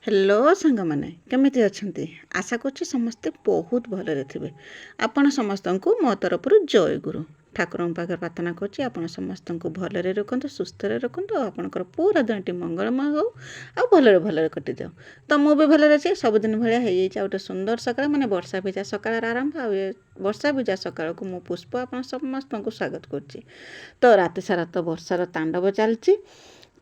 Hello सांग मैंने केमिति अच्छंती आशा करछि समस्ते बहुत भलरे थिबे। आपण समस्तंकु मो तरफ जय गुरु ठाकुर पाखे प्रार्थना करछि आपण समस्तंकु भलरे रखंतु सुस्थरे रखंतु आपणकर पूरा दिनटी मंगलमय हो आ भलरे भलरे कटि जाओ। तो मु भी भलरे अछि सबदिन भलिया हेइ छै गोटे सुंदर सकाळ माने वर्षा भिजा सकाळ आरंभ आ वर्षा भिजा सकाळ को मु पुष्प आपण समस्तंकु स्वागत करछि। तो राति सारा तो वर्षार तांडव चलछि।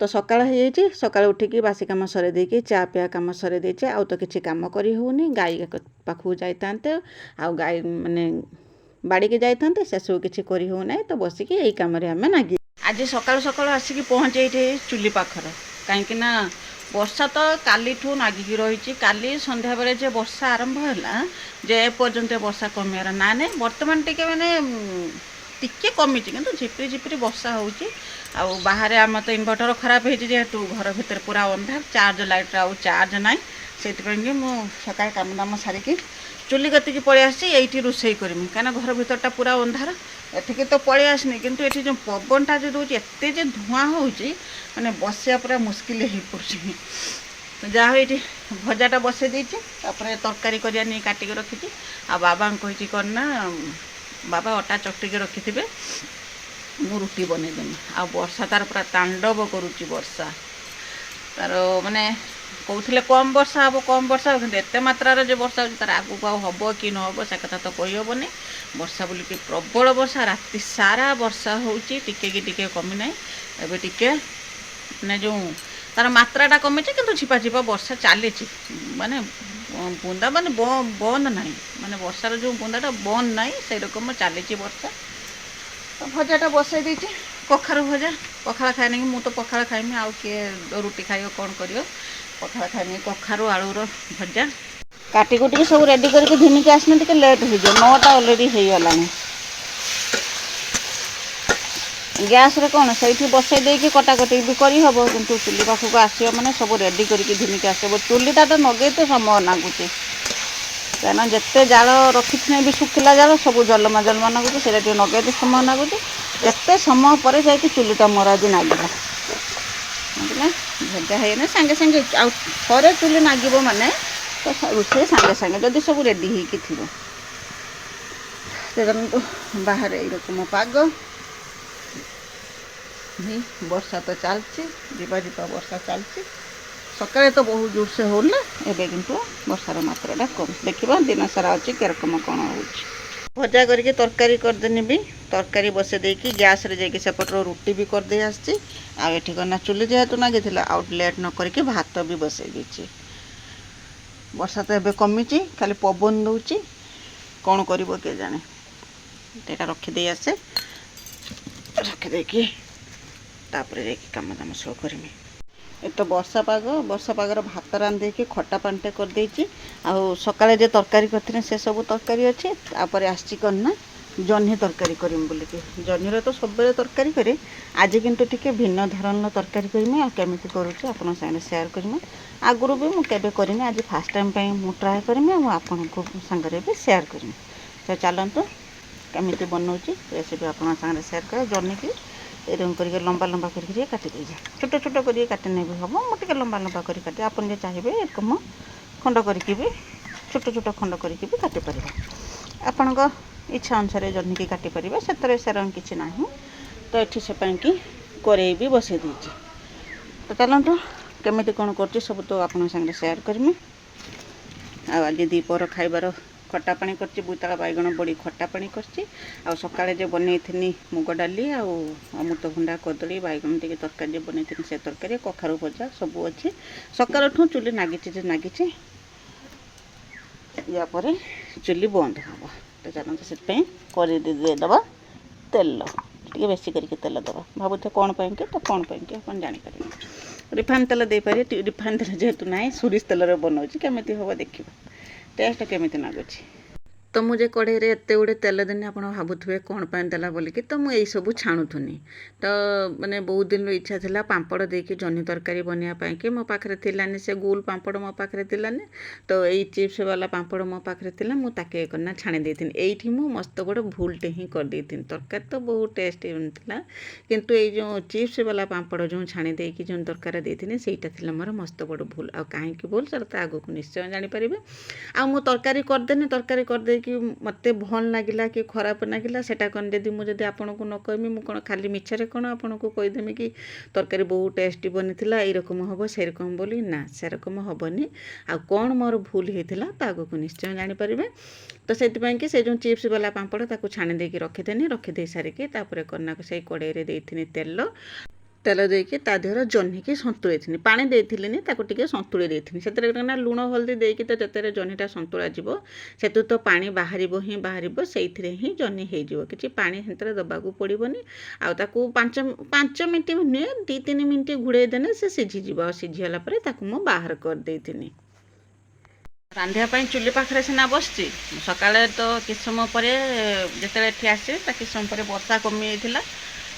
तो सकाळ हो सकाळ उठिकी बासी कम सरे देकी चा पिया कम सरे देचे आउ तो किसी कम करी होनी गाई पाखु जाइतांते आ गाई माने बाड़ी के जाइतांते से सब किसी करी हो ना तो बसिकी एई काम रे हमें नागी आज सकाळ सकाळ आसिकी पहुँचे चुली पाखर कहीं ना वर्षा तो काली ठू नागिकी रही। काली संध्या बेले जे वर्षा आरंभ है जे पर्यंत वर्षा कमियार ना नहीं बर्तमान टिके माने टिके कमी कि झिपरी झिपरी वर्षा होची। आ बाहर आम तो इनभर्टर खराब हो जेहेतु घर भीतर पूरा अंधार चार्ज लाइट आउ चार्ज ना से सकाल काम दाम सारिकी चुली गतिकी पलि आसी ये रोषे करमी कहीं घर भीतरटा पूरा अंधार एठिके तो पलि आसनी किंतु एठी जो पवनटा जो दूसरी एत जे धूआं होची माने बसिया पूरा मुस्किल हो पड़ी। जहाँ ये भजाटा बसई देती तरकारी करिया नहीं काटिकी रखी आ बाबा कही करना बाबा अटा चकटिकी रखी थे मु रुटी बनईदेमी आ वर्षा तार पूरा तांडव करुच्ची वर्षा तार माने कहते कम वर्षा हम कम वर्षा कि एत मात्रार जो वर्षा तार आगू हम कि न हम से कथा तो कहीहबनी वर्षा बोलिकी प्रबल वर्षा राति सारा वर्षा होची टिके कि टिके कमी ना एबे टिके माने जो तार मात्राटा कमी कि छिपा छिपा वर्षा चली माने बुंदा माने बंद ना माने वर्षार जो बुंदाटा बंद ना से रकम चली वर्षा। तो भजाटा बसई देती कखारु भजा पखाड़ खाए मु तो पखाड़ खाइमी आउ किए रुटी खाइब कौन कर पखाड़ खाइमी कखारु आलूर भजा काटी कुटिकी सब रेडी करके धिनिकी आसने टिके लेट हो जाए 9टा अलरेडी हो गला। गैस रे कौन से बसई देकी कटाकटी भी करहब कि चुली पाखक आसो मैंने सब रेडी करके धिनिकी आसब चुलीटा तो नगे तो समय लगुचे कहीं जिते जाल रखी भी शुखिला जाल सब जलमा जलमा लगुच से नगे समय लगुच एत समय पर जाकि चुलीटा मोर आज नागिला भजा है सागे सागे थे चुली नागिब माने तो रोषे सागे सागे जदि सब रेडी होती थो बाहर यकम पाग वर्षा तो चलती जीवा जीवा वर्षा चलती सकाଳେ तो बहुत जोर से होना एबे किंतु वर्षार मात्राटा कम देखा दिन सारा अच्छी केरकम कौन हो भजा करके तरकारी करदेनी भी तरकारी बसई देकी गैस रे जाके सेपटर रुटी भी करदे आसची आ एठी करना चुली जेहेतु नागी आउट लेट न करके भात भी बसई देची। वर्षा तो एबे कमीची खाली पवन दउची कौन करिवो के जाने एटा रखी दे आसे रखी देकी तापर जाके काम दाम सब करमी। ये तो वर्षा पागर भात रांधे कि खटा पांटे कर देची आ सकाळे जे तरकारी करथिने से सब तरकारी अच्छी तापर आसची करना जह्नी तरकारी करमी बोलिकी जह्नीर तो सब बेले तरकारी करे आज किंतु टिके भिन्न धरण तरकारी करमी आ केमिति करूची आपन साथे शेयर करमी आगुरु भी मु केबे करिनी आज फर्स्ट टाइम पई मु ट्राई करमी आ आपन को संगरे भी शेयर करमी। तो चलंतु केमिति बनौची रेसिपी आपन साथे शेयर करे जह्नी की एरकम करके लंबा लंबा करके काटी दीजिए छोट छोट कर काटने भी हम मुझे लंबा लंबा कर काटे आप चाहिए एरकम खंड करके भी छोट छोट खंड करके भी काटी पार आपण इच्छा अनुसार जह्नी की काटी पारे से सेरम किसी ना तो ये से कि कड़े भी बसई देची। तो चलतु केमिति कौन कर सब तो आप शेयर करमी आज दीपर खाइबार खटा पानी करछि बुतला बैगण बड़ी खटा पानी करछि आ सकाळे जे बनैथिनी मुग डाली आ अमृतभंडा कदली बैगण टिके तरकारी जे बनैथिनी से तरकारी कखारु भजा सब अच्छी सकाळ ठू चुली नागिछि या परे चुली बंद हम। तो चलते से कर देदबा तेल टे बेसी करके तेल दबा भावुथे कौन पाई तो कौन पाई आप जापर रिफाइन तेल दे पारे रिफाइन तेल जेहेतु ना सोरिष तेल बनाऊँ केमी हम देखा टेस्ट केमी लगुच। ତ ମୁଁ ଯେ କଢ଼େଇରେ ଏତେ ଗୁଡ଼େ ତେଲ ଦେନି ଆପଣ ଭାବୁଥିବେ କ'ଣ ପାଇଁ ଦେଲା ବୋଲିକି ତ ମୁଁ ଏଇସବୁ ଛାଣୁଥୁନି। ତ ମାନେ ବହୁତ ଦିନରୁ ଇଚ୍ଛା ଥିଲା ପାମ୍ପଡ଼ ଦେଇକି ଜହ୍ନି ତରକାରୀ ବନେଇବା ପାଇଁକି ମୋ ପାଖରେ ଥିଲାନି ସେ ଗୁଲ୍ ପାମ୍ପଡ଼ ମୋ ପାଖରେ ଥିଲାନି। ତ ଏଇ ଚିପ୍ସ ବାଲା ପାମ୍ପଡ଼ ମୋ ପାଖରେ ଥିଲା ମୁଁ ତାକେ ଇଏ କରିନା ଛାଣି ଦେଇଥିଲି। ଏଇଠି ମୁଁ ମସ୍ତ ବଡ଼ ଭୁଲଟେ ହିଁ କରିଦେଇଥିଲି। ତରକାରୀ ତ ବହୁତ ଟେଷ୍ଟ ଥିଲା କିନ୍ତୁ ଏଇ ଯେଉଁ ଚିପ୍ସ ବାଲା ପାମ୍ପଡ଼ ଯେଉଁ ଛାଣି ଦେଇକି ଯେଉଁ ତରକାରୀ ଦେଇଥିଲି ସେଇଟା ଥିଲା ମୋର ମସ୍ତ ବଡ଼ ଭୁଲ। ଆଉ କାହିଁକି ଭୁଲ ସେଟା ତ ଆଗକୁ ନିଶ୍ଚୟ ଜାଣିପାରିବେ। ଆଉ ମୁଁ ତରକାରୀ କରିଦେନି ତରକାରୀ କରିଦେଇକି ମୋତେ ଭଲ ଲାଗିଲା କି ଖରାପ ଲାଗିଲା ସେଟା କ'ଣ ଯଦି ଆପଣଙ୍କୁ ନ କହିବି ମୁଁ କ'ଣ ଖାଲି ମିଛରେ କ'ଣ ଆପଣଙ୍କୁ କହିଦେମି କି ତରକାରୀ ବହୁତ ଟେଷ୍ଟି ବନିଥିଲା ଏଇରକମ ହେବ ସେରକମ ବୋଲି ନା ସେରକମ ହେବନି। ଆଉ କ'ଣ ମୋର ଭୁଲ ହେଇଥିଲା ତା ଆଗକୁ ନିଶ୍ଚୟ ଜାଣିପାରିବେ। ତ ସେଥିପାଇଁ କି ସେ ଯେଉଁ ଚିପ୍ସ ବାଲା ପାମ୍ପଡ଼ ତାକୁ ଛାଣି ଦେଇକି ରଖିଦେନି ରଖିଦେଇ ସାରିକି ତାପରେ କନାକୁ ସେଇ କଡ଼େଇରେ ଦେଇଥିନି ତେଲ ଦେଇକି ତା ଦେହରେ ଜହ୍ନିକି ସନ୍ତୁଳେଇଥିନି ପାଣି ଦେଇଥିଲିନି ତାକୁ ଟିକେ ସନ୍ତୁଳି ଦେଇଥିନି। ସେଥିରେ ନା ଲୁଣ ହଳଦୀ ଦେଇକି ତ ଯେତେବେଳେ ଜହ୍ନିଟା ସନ୍ତୁଳା ଯିବ ସେଥିରୁ ତ ପାଣି ବାହାରିବ ହିଁ ବାହାରିବ ସେଇଥିରେ ହିଁ ଜହ୍ନି ହେଇଯିବ କିଛି ପାଣି ସେଥିରେ ଦେବାକୁ ପଡ଼ିବନି। ଆଉ ତାକୁ ପାଞ୍ଚ ମିନିଟ୍ ନୁହେଁ 2-3 ମିନିଟ୍ ଘୋଡ଼େଇ ଦେଲେ ସେ ସିଝିଯିବ। ଆଉ ସିଝିଗଲା ପରେ ତାକୁ ମୁଁ ବାହାର କରିଦେଇଥିନି। ରାନ୍ଧିବା ପାଇଁ ଚୁଲି ପାଖରେ ସିନା ବସିଛି ସକାଳେ ତ କିଛି ସମୟ ପରେ ଯେତେବେଳେ ଏଠି ଆସିବେ ତା କିଛି ସମୟ ପରେ ବର୍ଷା କମିଯାଇଥିଲା।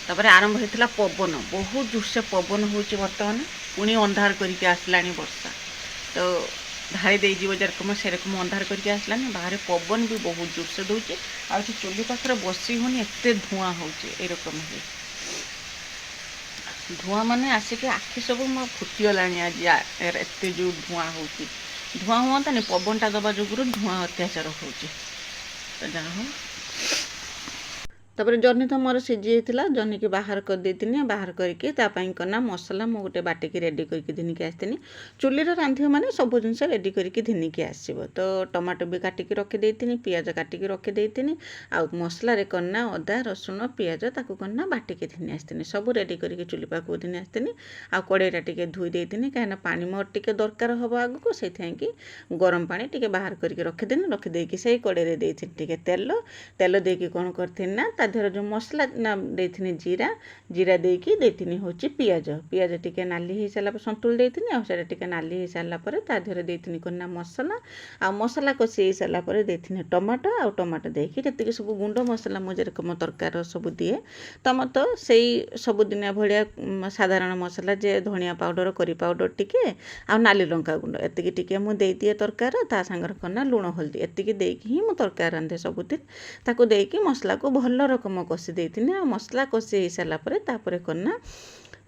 ତାପରେ ଆରମ୍ଭ ହେଇଥିଲା ପବନ ବହୁତ ଜୋରସେ ପବନ ହେଉଛି ବର୍ତ୍ତମାନ ପୁଣି ଅନ୍ଧାର କରିକି ଆସିଲାଣି ବର୍ଷା। ତ ଢାଳି ଦେଇଯିବ ଯେରକମ ସେରକମ ଅନ୍ଧାର କରିକି ଆସିଲାଣି ବାହାରେ ପବନ ବି ବହୁତ ଜୋରସେ ଦେଉଛି। ଆଉ ସେ ଚୁଲି ପାଖରେ ବସି ହେଉନି ଏତେ ଧୂଆଁ ହେଉଛି ଏରକମ ହୁଏ। ଧୂଆଁ ମାନେ ଆସିକି ଆଖି ସବୁ ମୋ ଫୁଟିଗଲାଣି ଆଜି ଏତେ ଯେଉଁ ଧୂଆଁ ହେଉଛି। ଧୂଆଁ ହୁଅନ୍ତାନି ପବନଟା ଦେବା ଯୋଗୁରୁ ଧୂଆଁ ଅତ୍ୟାଚାର ହେଉଛି। ତ ଯାହା ହଉ ତାପରେ ଜହ୍ନି ତ ମୋର ସିଝି ଯାଇଥିଲା ଜହ୍ନିକି ବାହାର କରିଦେଇଥିନି। ବାହାର କରିକି ତା ପାଇଁ କନା ମସଲା ମୁଁ ଗୋଟେ ବାଟିକି ରେଡ଼ି କରିକି ଧନିକି ଆସିଥିନି। ଚୁଲିରେ ରାନ୍ଧିବ ମାନେ ସବୁ ଜିନିଷ ରେଡ଼ି କରିକି ଧନିକି ଆସିବ। ତ ଟମାଟୋ ବି କାଟିକି ରଖିଦେଇଥିନି ପିଆଜ କାଟିକି ରଖିଦେଇଥିନି। ଆଉ ମସଲାରେ କନା ଅଦା ରସୁଣ ପିଆଜ ତାକୁ କନା ବାଟିକି ଧନି ଆସିଥିନି ସବୁ ରେଡ଼ି କରିକି ଚୁଲି ପାଖକୁ ଧନି ଆସିଥିନି। ଆଉ କଡ଼େଇଟା ଟିକେ ଧୋଇ ଦେଇଥିନି କାହିଁକିନା ପାଣି ମୋର ଟିକେ ଦରକାର ହେବ ଆଗକୁ ସେଇଥିପାଇଁ କି ଗରମ ପାଣି ଟିକେ ବାହାର କରିକି ରଖିଦେନି। ରଖିଦେଇକି ସେଇ କଡ଼େଇରେ ଦେଇଥିନି ଟିକେ ତେଲ ଦେଇକି କ'ଣ କରିଥିନି ନା ତା ଦେହରେ ଯେଉଁ ମସଲା ଦେଇଥିନି ଜିରା ଦେଇକି ଦେଇଥିନି ହେଉଛି ପିଆଜ ଟିକେ ନାଲି ହେଇସାରିଲା ପରେ ସନ୍ତୁଳି ଦେଇଥିନି। ଆଉ ସେଇଟା ଟିକେ ନାଲି ହେଇସାରିଲା ପରେ ତା ଦେହରେ ଦେଇଥିନି କନା ମସଲା। ଆଉ ମସଲା କଷି ହେଇସାରିଲା ପରେ ଦେଇଥିନି ଟମାଟୋ ଆଉ ଟମାଟୋ ଦେଇକି ଯେତିକି ସବୁ ଗୁଣ୍ଡ ମସଲା ମୁଁ ଯେରକମ ତରକାରୀର ସବୁ ଦିଏ ତମ ତ ସେଇ ସବୁଦିନିଆ ଭଳିଆ ସାଧାରଣ ମସଲା ଯେ ଧଣିଆ ପାଉଡ଼ର କରି ପାଉଡ଼ର ଟିକେ ଆଉ ନାଲି ଲଙ୍କା ଗୁଣ୍ଡ ଏତିକି ଟିକେ ମୁଁ ଦେଇଦିଏ ତରକାରୀ ତା ସାଙ୍ଗରେ କନା ଲୁଣ ହଳଦୀ ଏତିକି ଦେଇକି ହିଁ ମୁଁ ତରକାରୀ ରାନ୍ଧେ ସବୁଦିନ। ତାକୁ ଦେଇକି ମସଲାକୁ ଭଲ ରକମ କଷି ଦେଇଥିନି। ଆଉ ମସଲା କଷି ହେଇସାରିଲା ପରେ ତାପରେ କନା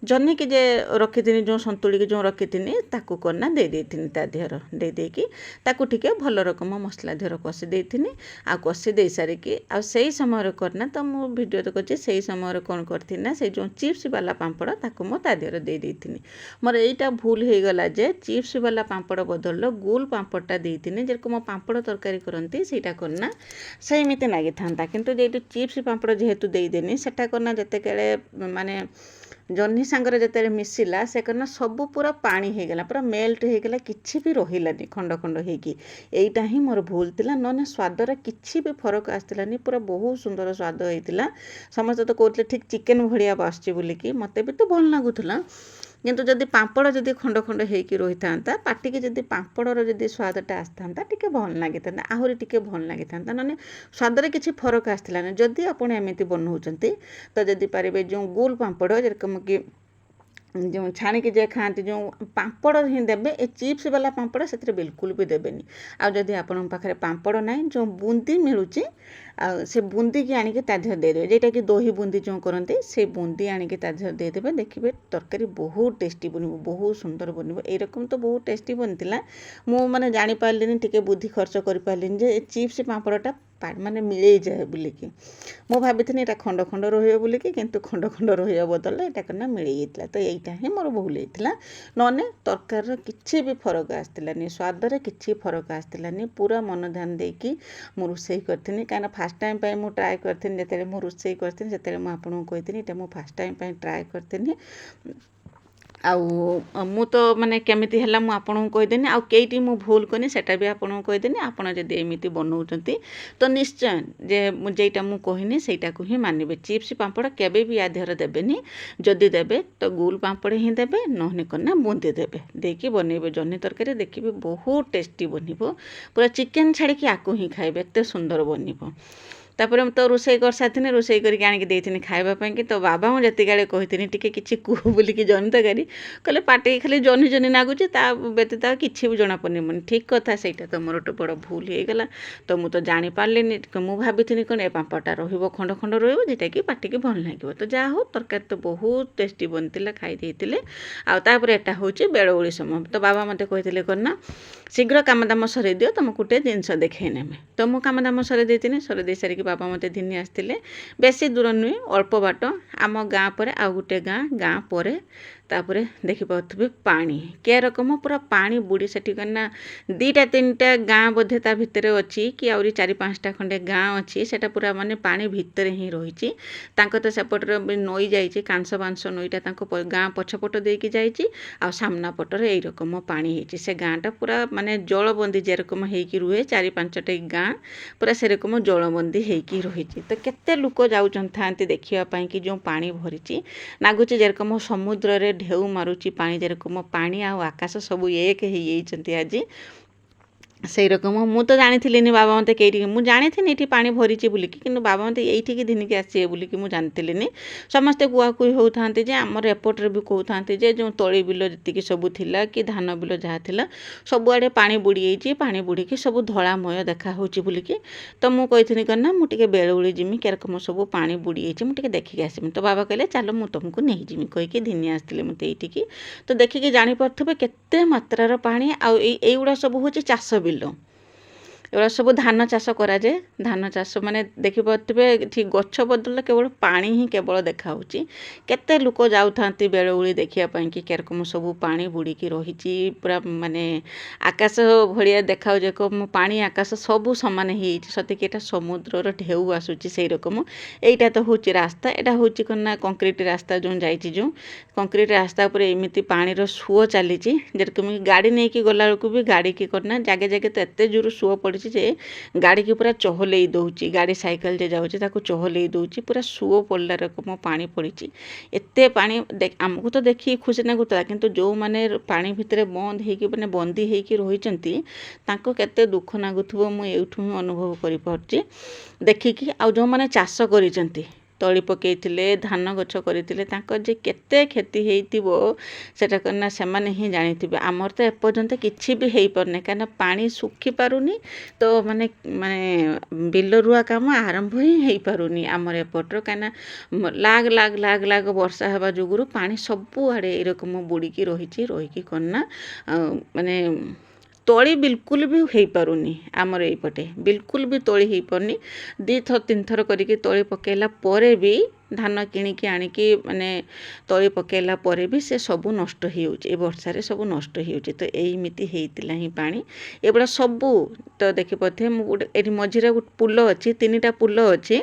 ଜହ୍ନିକି ଯେ ରଖିଥିନି ଯେଉଁ ସନ୍ତୁଳିକି ଯେଉଁ ରଖିଥିନି ତାକୁ କନା ଦେଇଥିନି ତା ଦେହର ଦେଇକି ତାକୁ ଟିକେ ଭଲ ରକମ ମସଲା ଦେହର କଷି ଦେଇଥିନି। ଆଉ କଷି ଦେଇ ସାରିକି ଆଉ ସେଇ ସମୟରେ କରନା ତ ମୁଁ ଭିଡ଼ିଓ ତ କରିଛି ସେଇ ସମୟରେ କ'ଣ କରିଥିନି ନା ସେଇ ଯେଉଁ ଚିପ୍ସ ବାଲା ପାମ୍ପଡ଼ ତାକୁ ମୁଁ ତା ଦେହରେ ଦେଇଥିନି। ମୋର ଏଇଟା ଭୁଲ ହେଇଗଲା ଯେ ଚିପ୍ସ ବାଲା ପାମ୍ପଡ଼ ବଦଳରେ ଗୁଲ ପାମ୍ପଡ଼ଟା ଦେଇଥିନି ଯେରକମ ପାମ୍ପଡ଼ ତରକାରୀ କରନ୍ତି ସେଇଟା କରନା ସେମିତି ଲାଗିଥାନ୍ତା। କିନ୍ତୁ ଯେହେତୁ ଚିପ୍ସ ପାମ୍ପଡ଼ ଯେହେତୁ ଦେଇଦେନି ସେଟା କରନା ଯେତେବେଳେ ମାନେ ଜହ୍ନି ସାଙ୍ଗରେ ଯେତେବେଳେ ମିଶିଲା ସେ କରନା ସବୁ ପୁରା ପାଣି ହେଇଗଲା ପୁରା ମେଲ୍ଟ ହେଇଗଲା କିଛି ବି ରହିଲାନି ଖଣ୍ଡ ଖଣ୍ଡ ହେଇକି। ଏଇଟା ହିଁ ମୋର ଭୁଲ ଥିଲା ନହେଲେ ସ୍ୱାଦରେ କିଛି ବି ଫରକ ଆସିଥିଲାନି ପୁରା ବହୁତ ସୁନ୍ଦର ସ୍ୱାଦ ହେଇଥିଲା। ସମସ୍ତେ ତ କହୁଥିଲେ ଠିକ୍ ଚିକେନ୍ ଭଳିଆ ବାସୁଛି ବୋଲିକି ମୋତେ ବି ତ ଭଲ ଲାଗୁଥିଲା। କିନ୍ତୁ ଯଦି ପାମ୍ପଡ଼ ଯଦି ଖଣ୍ଡ ଖଣ୍ଡ ହେଇକି ରହିଥାନ୍ତା ପାଟିକି ଯଦି ପାମ୍ପଡ଼ର ଯଦି ସ୍ୱାଦଟା ଆସିଥାନ୍ତା ଟିକେ ଭଲ ଲାଗିଥାନ୍ତା ଆହୁରି ଟିକେ ଭଲ ଲାଗିଥାନ୍ତା। ନହେଲେ ସ୍ୱାଦରେ କିଛି ଫରକ ଆସିଥିଲାନି। ଯଦି ଆପଣ ଏମିତି ବନାଉଛନ୍ତି ତ ଯଦି ପାରିବେ ଯେଉଁ ଗୁଲ ପାମ୍ପଡ଼ ଯେରକମ କି ଯେଉଁ ଛାଣିକି ଯେ ଖାଆନ୍ତି ଯେଉଁ ପାମ୍ପଡ଼ ହିଁ ଦେବେ ଏ ଚିପ୍ସ ବାଲା ପାମ୍ପଡ଼ ସେଥିରେ ବିଲକୁଲ ବି ଦେବେନି। ଆଉ ଯଦି ଆପଣଙ୍କ ପାଖରେ ପାମ୍ପଡ଼ ନାହିଁ ଯେଉଁ ବୁନ୍ଦି ମିଳୁଛି ଆଉ ସେ ବୁନ୍ଦିକି ଆଣିକି ତା ଦେହରେ ଦେଇଦେବେ ଯେଉଁଟାକି ଦହି ବୁନ୍ଦି ଯେଉଁ କରନ୍ତି ସେଇ ବୁନ୍ଦି ଆଣିକି ତା ଦେହରେ ଦେଇଦେବେ ଦେଖିବେ ତରକାରୀ ବହୁତ ଟେଷ୍ଟି ବନିବ ବହୁତ ସୁନ୍ଦର ବନିବ। ଏଇରକମ ତ ବହୁତ ଟେଷ୍ଟି ବନିଥିଲା। ମୁଁ ମାନେ ଜାଣିପାରିଲିନି ଟିକେ ବୁଦ୍ଧି ଖର୍ଚ୍ଚ କରିପାରିଲିନି ଯେ ଏ ଚିପ୍ସ ପାମ୍ପଡ଼ଟା ମାନେ ମିଳେଇଯାଏ ବୋଲିକି। ମୁଁ ଭାବିଥିଲି ଏଇଟା ଖଣ୍ଡ ଖଣ୍ଡ ରହିବ ବୋଲିକି କିନ୍ତୁ ଖଣ୍ଡ ଖଣ୍ଡ ରହିବା ବଦଳରେ ଏଇଟା କନା ମିଳେଇ ଯାଇଥିଲା। ତ ଏଇଟା ହିଁ ମୋର ଭୁଲ ହେଇଥିଲା। ନହେଲେ ତରକାରୀର କିଛି ବି ଫରକ ଆସିଥିଲାନି ସ୍ୱାଦରେ କିଛି ଫରକ ଆସିଥିଲାନି। ପୁରା ମନ ଧ୍ୟାନ ଦେଇକି ମୁଁ ରୋଷେଇ କରିଥିଲି କାହିଁକିନା ଫାଷ୍ଟ ଟାଇମ୍ ପାଇଁ ମୁଁ ଟ୍ରାଏ କରିଥିଲି। ଯେତେବେଳେ ମୁଁ ରୋଷେଇ କରିଥିଲି ସେତେବେଳେ ମୁଁ ଆପଣଙ୍କୁ କହିଥିଲି ଏଇଟା ମୁଁ ଫାଷ୍ଟ ଟାଇମ୍ ପାଇଁ ଟ୍ରାଏ କରିଥିଲି। ମୁଁ ତ ମାନେ କେମିତି ହେଲା ମୁଁ ଆପଣଙ୍କୁ କହିଦେନି, ଆଉ କେଇଟି ମୁଁ ଭୁଲ କନି ସେଟା ବି ଆପଣଙ୍କୁ କହିଦେନି। ଆପଣ ଯଦି ଏମିତି ବନଉଛନ୍ତି ତ ନିଶ୍ଚୟ ଯେ ଯେଇଟା ମୁଁ କହିନି ସେଇଟାକୁ ହିଁ ମାନିବେ। ଚିପ୍ସ ପାମ୍ପଡ଼ କେବେ ବି ୟା ଦେହରେ ଦେବେନି, ଯଦି ଦେବେ ତ ଗୁଲ ପାମ୍ପଡ଼ ହିଁ ଦେବେ, ନହେଲେ କନା ବୁନ୍ଦି ଦେବେ, ଦେଇକି ବନେଇବେ ଜହ୍ନି ତରକାରୀ, ଦେଖିବେ ବହୁତ ଟେଷ୍ଟି ବନିବ। ପୁରା ଚିକେନ୍ ଛାଡ଼ିକି ଆକୁ ହିଁ ଖାଇବେ, ଏତେ ସୁନ୍ଦର ବନିବ। ତାପରେ ମୁଁ ତ ରୋଷେଇ କରିସାରିଥିନି, ରୋଷେଇ କରିକି ଆଣିକି ଦେଇଥିନି ଖାଇବା ପାଇଁକି। ତ ବାବା ମୁଁ ଯେତିକି ଆଡ଼େ କହିଥିନି ଟିକେ କିଛି କୁହ ବୋଲିକି ଜହ୍ନି ତରକାରୀ, କହିଲେ ପାଟିକି ଖାଲି ଜହ୍ନି ଜହ୍ନି ନାଗୁଛି, ତା ବ୍ୟତୀତ ଆଉ କିଛି ବି ଜଣାପଡ଼ିନି। ଠିକ୍ କଥା, ସେଇଟା ତ ମୋର ଗୋଟେ ବଡ଼ ଭୁଲ ହେଇଗଲା। ତ ମୁଁ ତ ଜାଣିପାରିଲିନି, ମୁଁ ଭାବିଥିଲି କ'ଣ ଏ ପାମ୍ପଡ଼ଟା ରହିବ, ଖଣ୍ଡ ଖଣ୍ଡ ରହିବ, ଯେଟାକି ପାଟିକି ଭଲ ଲାଗିବ। ତ ଯାହା ହଉ ତରକାରୀ ତ ବହୁତ ଟେଷ୍ଟି ବନିଥିଲା, ଖାଇ ଦେଇଥିଲେ। ଆଉ ତାପରେ ଏଟା ହେଉଛି ବେଳଓଳି ସମୟ। ତ ବାବା ମୋତେ କହିଥିଲେ କ'ଣ ନା ଶୀଘ୍ର କାମ ଦାମ ସରେଇ ଦିଅ, ତୁମକୁ ଗୋଟେ ଜିନିଷ ଦେଖେଇ ନେମେ। ତ ମୁଁ କାମ ଦାମ ସରେଇ ଦେଇଥିଲି, ସରେଇ ଦେଇ ସାରିକି ବାବା ମୋତେ ଘିନି ଆସିଥିଲେ। ବେଶୀ ଦୂର ନୁହେଁ, ଅଳ୍ପ ବାଟ, ଆମ ଗାଁ ପରେ ଆଉ ଗୋଟେ ଗାଁ ପରେ ତାପରେ ଦେଖିପାରୁଥିବେ ପାଣି କେ ରକମ ପୁରା ପାଣି ବୁଡ଼ି ସେଠି ନା 2ଟା 3ଟା ଗାଁ ବୋଧେ ତା ଭିତରେ ଅଛି, କି ଆହୁରି 4-5ଟା ଖଣ୍ଡେ ଗାଁ ଅଛି। ସେଟା ପୁରା ମାନେ ପାଣି ଭିତରେ ହିଁ ରହିଛି। ତାଙ୍କ ତ ସେପଟରେ ବି ନଈ ଯାଇଛି, କାଂସ ବାଂସ ନଈଟା ତାଙ୍କ ଗାଁ ପଛପଟ ଦେଇକି ଯାଇଛି, ଆଉ ସାମ୍ନା ପଟରେ ଏଇ ରକମ ପାଣି ହେଇଛି। ସେ ଗାଁଟା ପୁରା ମାନେ ଜଳବନ୍ଦୀ ଯେରକମ ହେଇକି ରୁହେ, 4-5ଟା ଗାଁ ପୁରା ସେରକମ ଜଳବନ୍ଦୀ ହେଇକି ରହିଛି। ତ କେତେ ଲୋକ ଯାଉଛନ୍ତି ଥାନ୍ତି ଦେଖିବା ପାଇଁ କି ଯେଉଁ ପାଣି ଭରିଛି, ନାଗୁଛି ଯେରକମ ସମୁଦ୍ରରେ ଢେଉ ମାରୁଛି ପାଣି, ଯେରକମ ପାଣି ଆଉ ଆକାଶ ସବୁ ଏକ ହେଇଯାଇଛନ୍ତି ଆଜି। ସେଇ ରକମ ମୁଁ ତ ଜାଣିଥିଲିନି, ବାବା ମୋତେ କେଇଠିକି, ମୁଁ ଜାଣିଥିଲି ଏଠି ପାଣି ଭରିଛି ବୋଲିକି, କିନ୍ତୁ ବାବା ମୋତେ ଏଇଠିକି ଦିନିକି ଆସିବେ ବୋଲିକି ମୁଁ ଜାଣିଥିଲିନି। ସମସ୍ତେ କୁହାକୁହି ହେଉଥାନ୍ତି ଯେ, ଆମର ଏପଟରେ ବି କହୁଥାନ୍ତି ଯେ ଯେଉଁ ତଳି ବିଲ ଯେତିକି ସବୁ ଥିଲା, କି ଧାନ ବିଲ ଯାହା ଥିଲା, ସବୁଆଡ଼େ ପାଣି ବୁଡ଼ି ଯାଇଛି, ପାଣି ବୁଡ଼ିକି ସବୁ ଧଳାମୟ ଦେଖାହେଉଛି ବୋଲିକି। ତ ମୁଁ କହିଥିଲି କ'ଣ ନା ମୁଁ ଟିକେ ବେଳଓଳି ଯିମି, କେରକମ ସବୁ ପାଣି ବୁଡ଼ି ଯାଇଛି, ମୁଁ ଟିକେ ଦେଖିକି ଆସିମି। ତ ବାବା କହିଲେ ଚାଲ ମୁଁ ତୁମକୁ ନେଇଯିମି କହିକି ଘିନି ଆସିଥିଲେ ମୋତେ ଏଇଠିକି। ତ ଦେଖିକି ଜାଣିପାରୁଥିବେ କେତେ ମାତ୍ରାର ପାଣି। ଆଉ ଏଇଗୁଡ଼ା ସବୁ ହେଉଛି ଚାଷ ବିଲ, ଏଗୁଡ଼ା ସବୁ ଧାନ ଚାଷ କରାଯାଏ। ଧାନ ଚାଷ ମାନେ ଦେଖିପାରୁଥିବେ ଏଠି ଗଛ ବଦଳରେ କେବଳ ପାଣି ହିଁ କେବଳ ଦେଖାହେଉଛି। କେତେ ଲୋକ ଯାଉଥାନ୍ତି ବେଳଓଳି ଦେଖିବା ପାଇଁ କି କେରକମ ସବୁ ପାଣି ବୁଡ଼ିକି ରହିଛି, ପୁରା ମାନେ ଆକାଶ ଭଳିଆ ଦେଖାଯାଉଛି, ପାଣି ଆକାଶ ସବୁ ସମାନ ହେଇଯାଇଛି, ସତେକି ଏଇଟା ସମୁଦ୍ରର ଢେଉ ଆସୁଛି ସେଇ ରକମ। ଏଇଟା ତ ହେଉଛି ରାସ୍ତା, ଏଇଟା ହେଉଛି କ'ଣ ନା କଂକ୍ରିଟ ରାସ୍ତା ଯେଉଁ ଯାଇଛି, ଯେଉଁ କଂକ୍ରିଟ ରାସ୍ତା ଉପରେ ଏମିତି ପାଣିର ସୁଅ ଚାଲିଛି, ଯେରକମ ଗାଡ଼ି ନେଇକି ଗଲାବେଳକୁ ବି ଗାଡ଼ିକି କ'ଣ ନା ଜାଗେ ଜାଗେ ତ ଏତେ ଜୋର ସୁଅ ପଡ଼ିଛି ଯେ ଗାଡ଼ିକି ପୁରା ଚହଲେଇ ଦେଉଛି। ଗାଡ଼ି ସାଇକେଲ ଯେ ଯାଉଛି ତାକୁ ଚହଲେଇ ଦେଉଛି, ପୁରା ସୁଅ ପଡ଼ିଲା ରକମ ପାଣି ପଡ଼ିଛି। ଏତେ ପାଣି ଆମକୁ ତ ଦେଖିକି ଖୁସି ଲାଗୁଥିଲା, କିନ୍ତୁ ଯେଉଁମାନେ ପାଣି ଭିତରେ ବନ୍ଦ ହେଇକି ମାନେ ବନ୍ଦୀ ହେଇକି ରହିଛନ୍ତି ତାଙ୍କୁ କେତେ ଦୁଃଖ ଲାଗୁଥିବ ମୁଁ ଏଇଠୁ ହିଁ ଅନୁଭବ କରିପାରୁଛି ଦେଖିକି। ଆଉ ଯେଉଁମାନେ ଚାଷ କରିଛନ୍ତି, ତଳି ପକାଇଥିଲେ, ଧାନ ଗଛ କରିଥିଲେ, ତାଙ୍କର ଯେ କେତେ କ୍ଷତି ହେଇଥିବ ସେଟା କ'ଣ ନା ସେମାନେ ହିଁ ଜାଣିଥିବେ। ଆମର ତ ଏପର୍ଯ୍ୟନ୍ତ କିଛି ବି ହେଇପାରୁନି, କାହିଁକିନା ପାଣି ଶୁଖିପାରୁନି। ତ ମାନେ ବିଲ ରୁଆ କାମ ଆରମ୍ଭ ହିଁ ହେଇପାରୁନି ଆମର ଏପଟର, କାହିଁକିନା ଲାଗ ବର୍ଷା ହେବା ଯୋଗୁରୁ ପାଣି ସବୁଆଡ଼େ ଏରକମ ବୁଡ଼ିକି ରହିକି କ'ଣ ନା ମାନେ ତଳି ବିଲକୁଲ ବି ହେଇପାରୁନି। ଆମର ଏଇପଟେ ବିଲକୁଲ ବି ତଳି ହେଇପାରୁନି। 2ଥର 3ଥର କରିକି ତଳି ପକାଇଲା ପରେ ବି, ଧାନ କିଣିକି ଆଣିକି ମାନେ ତଳି ପକାଇଲା ପରେ ବି ସେ ସବୁ ନଷ୍ଟ ହେଇଯାଉଛି, ଏ ବର୍ଷାରେ ସବୁ ନଷ୍ଟ ହେଇଯାଉଛି। ତ ଏଇମିତି ହେଇଥିଲା ହିଁ ପାଣି ଏଗୁଡ଼ା ସବୁ। ତ ଦେଖିପାରୁଥିବେ ମୁଁ ଗୋଟେ ଏଠି ମଝିରେ ଗୋଟେ ପୁଲ ଅଛି, 3ଟା ପୁଲ ଅଛି,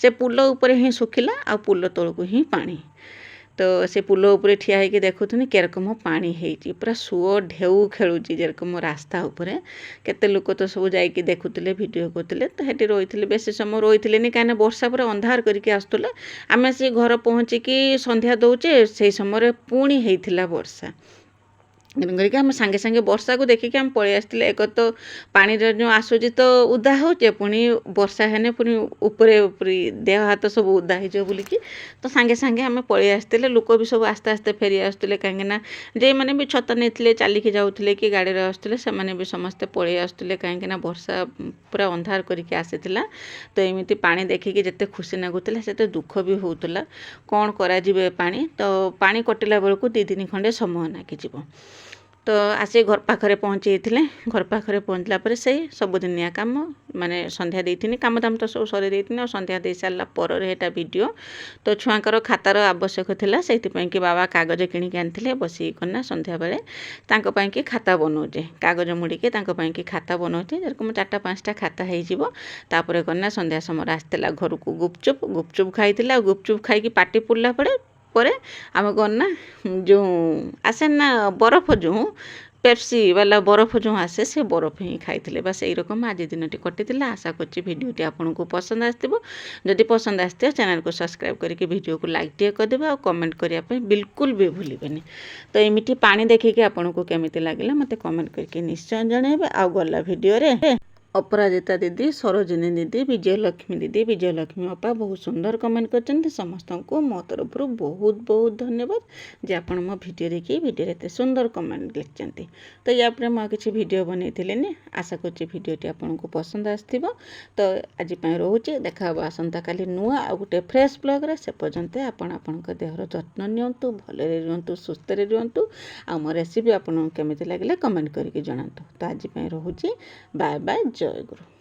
ସେ ପୁଲ ଉପରେ ହିଁ ଶୁଖିଲା, ଆଉ ପୁଲ ତଳକୁ ହିଁ ପାଣି। ତ ସେ ପୁଲ ଉପରେ ଠିଆ ହେଇକି ଦେଖୁଥିଲି କେରକମ ପାଣି ହେଇଛି, ପୁରା ସୁଅ ଢେଉ ଖେଳୁଛି ଯେରକମ ରାସ୍ତା ଉପରେ। କେତେ ଲୋକ ତ ସବୁ ଯାଇକି ଦେଖୁଥିଲେ, ଭିଡ଼ିଓ କରୁଥିଲେ। ତ ସେଠି ରହିଥିଲେ, ବେଶୀ ସମୟ ରହିଥିଲେନି, କାହିଁକିନା ବର୍ଷା ପୁରା ଅନ୍ଧାର କରିକି ଆସୁଥିଲା। ଆମେ ସେ ଘର ପହଞ୍ଚିକି ସନ୍ଧ୍ୟା ଦେଉଛେ, ସେଇ ସମୟରେ ପୁଣି ହେଇଥିଲା ବର୍ଷା। ତେଣୁକରିକି ଆମେ ସାଙ୍ଗେ ସାଙ୍ଗେ ବର୍ଷାକୁ ଦେଖିକି ଆମେ ପଳେଇ ଆସିଥିଲେ। ଏକ ତ ପାଣିର ଯେଉଁ ଆସୁଛି ତ ଓଦା ହେଉଛେ, ପୁଣି ବର୍ଷା ହେଲେ ପୁଣି ଉପରେ ଦେହ ହାତ ସବୁ ଓଦା ହେଇଯିବ ବୋଲିକି ତ ସାଙ୍ଗେ ସାଙ୍ଗେ ଆମେ ପଳେଇ ଆସିଥିଲେ। ଲୋକ ବି ସବୁ ଆସ୍ତେ ଆସ୍ତେ ଫେରି ଆସୁଥିଲେ, କାହିଁକିନା ଯେଉଁମାନେ ବି ଛତା ନେଇଥିଲେ, ଚାଲିକି ଯାଉଥିଲେ କି ଗାଡ଼ିରେ ଆସୁଥିଲେ, ସେମାନେ ବି ସମସ୍ତେ ପଳେଇ ଆସୁଥିଲେ, କାହିଁକିନା ବର୍ଷା ପୁରା ଅନ୍ଧାର କରିକି ଆସିଥିଲା। ତ ଏମିତି ପାଣି ଦେଖିକି ଯେତେ ଖୁସି ଲାଗୁଥିଲା ସେତେ ଦୁଃଖ ବି ହେଉଥିଲା। କ'ଣ କରାଯିବ ଏ ପାଣି, ତ ପାଣି କଟିଲା ବେଳକୁ 2 ଦିନ ଖଣ୍ଡେ ସମୟ ଲାଗିଯିବ। ତ ଆସି ଘର ପାଖରେ ପହଞ୍ଚିଥିଲେ। ଘର ପାଖରେ ପହଞ୍ଚିଲା ପରେ ସେଇ ସବୁଦିନିଆ କାମ, ମାନେ ସନ୍ଧ୍ୟା ଦେଇଥିନି, କାମ ଦାମ ତ ସବୁ ସରେଇ ଦେଇଥିନି। ଆଉ ସନ୍ଧ୍ୟା ଦେଇ ସାରିଲା ପରେ ଏଇଟା ଭିଡ଼ିଓ। ତ ଛୁଆଙ୍କର ଖାତାର ଆବଶ୍ୟକ ଥିଲା, ସେଇଥିପାଇଁ କି ବାବା କାଗଜ କିଣିକି ଆଣିଥିଲେ। ବସିକିନା ସନ୍ଧ୍ୟାବେଳେ ତାଙ୍କ ପାଇଁକି ଖାତା ବନାଉଛେ, କାଗଜ ମୁଡ଼ିକି ତାଙ୍କ ପାଇଁକି ଖାତା ବନାଉଛେ, ଯେରକମ 4-5ଟା ଖାତା ହେଇଯିବ। ତାପରେ କ'ଣ ନା ସନ୍ଧ୍ୟା ସମୟରେ ଆସିଥିଲା ଘରକୁ ଗୁପଚୁପ୍ ଖାଇଥିଲା। ଆଉ ଗୁପଚୁପ୍ ଖାଇକି ପାଟି ପୁରିଲା ପରେ ପରେ ଆମେ କ'ଣ ନା ଯେଉଁ ଆସେ ନା ବରଫ ଯେଉଁ पेप्सी वाला बरफ जो आसे से बरफ ही खाई बस यही रकम आज दिन कटी आशा कर भिडियोटी आपन को पसंद आसो जदि पसंद आसो चैनल को सब्सक्राइब करके वीडियो को लाइक टे करदे और कमेंट करने बिल्कुल भी भूलें। तो एमती पानी देखिए आपन को केमी लगे मत कमेंट करके निश्चय जनइबे। आ गला भिडियो अपराजिता दीदी, सरोजिनी दीदी, विजयलक्ष्मी दीदी, विजयलक्ष्मी अपा बहुत सुंदर कमेंट कर समस्त को मो तरफ बहुत बहुत धन्यवाद जे आपण मो भिडियो देखिए भिडियो एत सुंदर कमेंट लिखिं। तो या किसी भिडियो बनई आशा कर भिडियोटी आपन को पसंद आसो। तो आज रोचे देखा आसंता काली नुआ आ गोटे फ्रेश ब्लॉग से पर्यंत आपण देहर जत्न नियंतु, भलरे रुहतु, सुस्थ रुहतु। आ मो रेसिपी आपन केमिति लागले कमेंट करके जणातु। तो आज रोचे बाय बाय, जय गुरु।